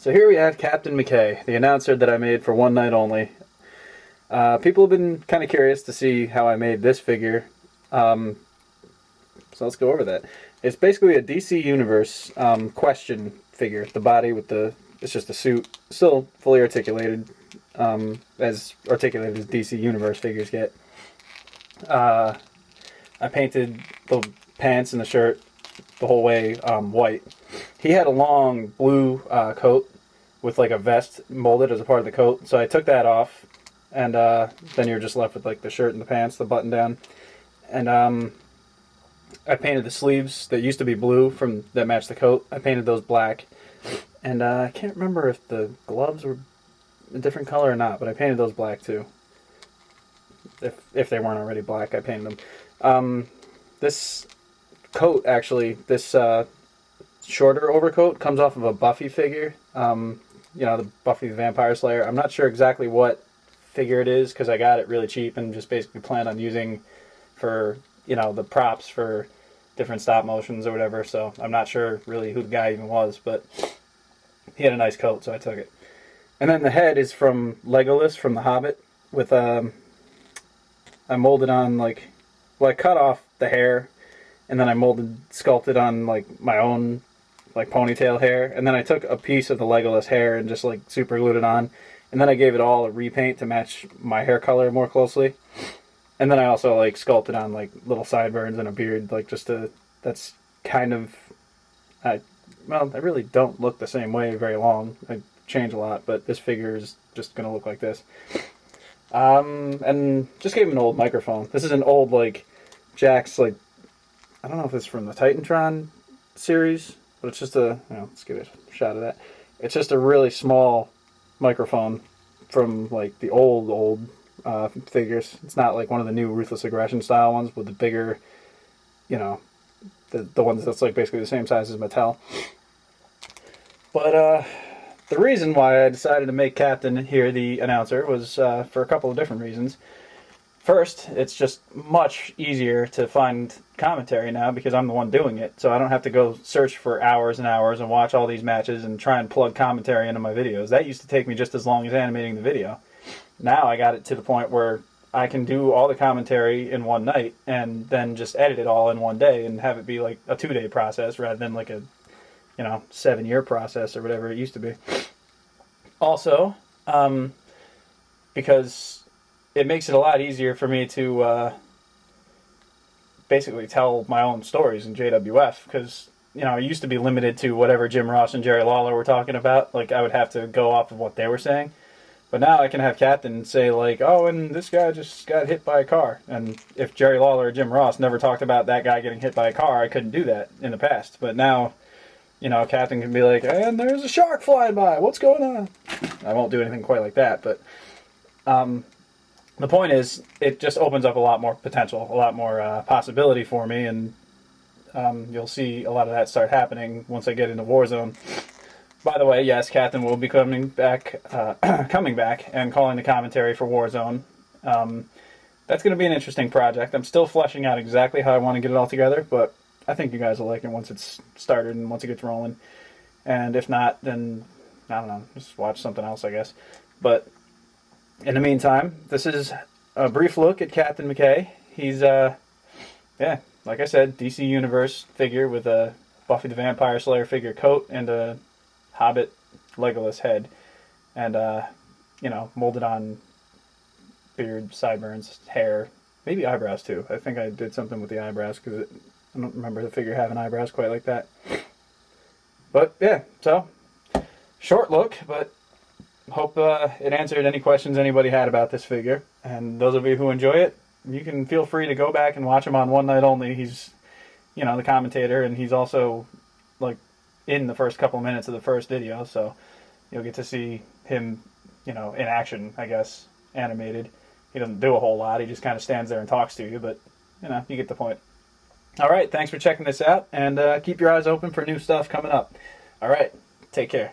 So here we have Captain McKay, the announcer that I made for one night only. People have been kind of curious to see how I made this figure, so let's go over that. It's basically a DC Universe question figure. The body with it's just a suit, still fully articulated, as articulated as DC Universe figures get. I painted the pants and the shirt the whole way white. He had a long blue coat with like a vest molded as a part of the coat, so I took that off, and then you're just left with like the shirt and the pants, the button down, and I painted the sleeves that used to be blue that matched the coat. I painted those black, and I can't remember if the gloves were a different color or not, but I painted those black too. If they weren't already black, I painted them. This coat, actually, this shorter overcoat comes off of a Buffy figure. You know, the Buffy the Vampire Slayer. I'm not sure exactly what figure it is because I got it really cheap and just basically planned on using for, you know, the props for different stop motions or whatever. So I'm not sure really who the guy even was, but he had a nice coat, so I took it. And then the head is from Legolas from The Hobbit with I molded on I cut off the hair, and then I sculpted on like my own like ponytail hair, and then I took a piece of the Legolas hair and just like super glued it on, and then I gave it all a repaint to match my hair color more closely, and then I also like sculpted on like little sideburns and a beard, like that's kind of I really don't look the same way very long. I change a lot, but this figure is just gonna look like this. And just gave him an old microphone. This is an old like Jack's, like, I don't know if it's from the Titantron series, but it's just let's give it a shot of that. It's just a really small microphone from like the old figures. It's not like one of the new Ruthless Aggression style ones with the bigger, you know, the ones that's like basically the same size as Mattel. But the reason why I decided to make Captain here the announcer was for a couple of different reasons. First, it's just much easier to find commentary now because I'm the one doing it, so I don't have to go search for hours and hours and watch all these matches and try and plug commentary into my videos. That used to take me just as long as animating the video. Now I got it to the point where I can do all the commentary in one night and then just edit it all in one day and have it be like a 2-day process rather than like a 7-year process or whatever it used to be. Also, because it makes it a lot easier for me to basically tell my own stories in JWF, because it used to be limited to whatever Jim Ross and Jerry Lawler were talking about. Like, I would have to go off of what they were saying. But now I can have Captain say, like, oh, and this guy just got hit by a car. And if Jerry Lawler or Jim Ross never talked about that guy getting hit by a car, I couldn't do that in the past. But now, Captain can be like, and there's a shark flying by. What's going on? I won't do anything quite like that, but the point is, it just opens up a lot more potential, a lot more possibility for me, and you'll see a lot of that start happening once I get into Warzone. By the way, yes, Captain will be coming back and calling the commentary for Warzone. That's going to be an interesting project. I'm still fleshing out exactly how I want to get it all together, but I think you guys will like it once it's started and once it gets rolling. And if not, then, I don't know, just watch something else, I guess. But in the meantime, this is a brief look at Captain McKay. He's, like I said, DC Universe figure with a Buffy the Vampire Slayer figure coat and a Hobbit Legolas head. And, molded on beard, sideburns, hair, maybe eyebrows too. I think I did something with the eyebrows because I don't remember the figure having eyebrows quite like that. But, yeah, so, short look, but hope it answered any questions anybody had about this figure. And those of you who enjoy it, you can feel free to go back and watch him on One Night Only. He's, the commentator, and he's also, like, in the first couple minutes of the first video, so you'll get to see him, in action, I guess, animated. He doesn't do a whole lot. He just kind of stands there and talks to you, but, you get the point. All right, thanks for checking this out, and keep your eyes open for new stuff coming up. All right, take care.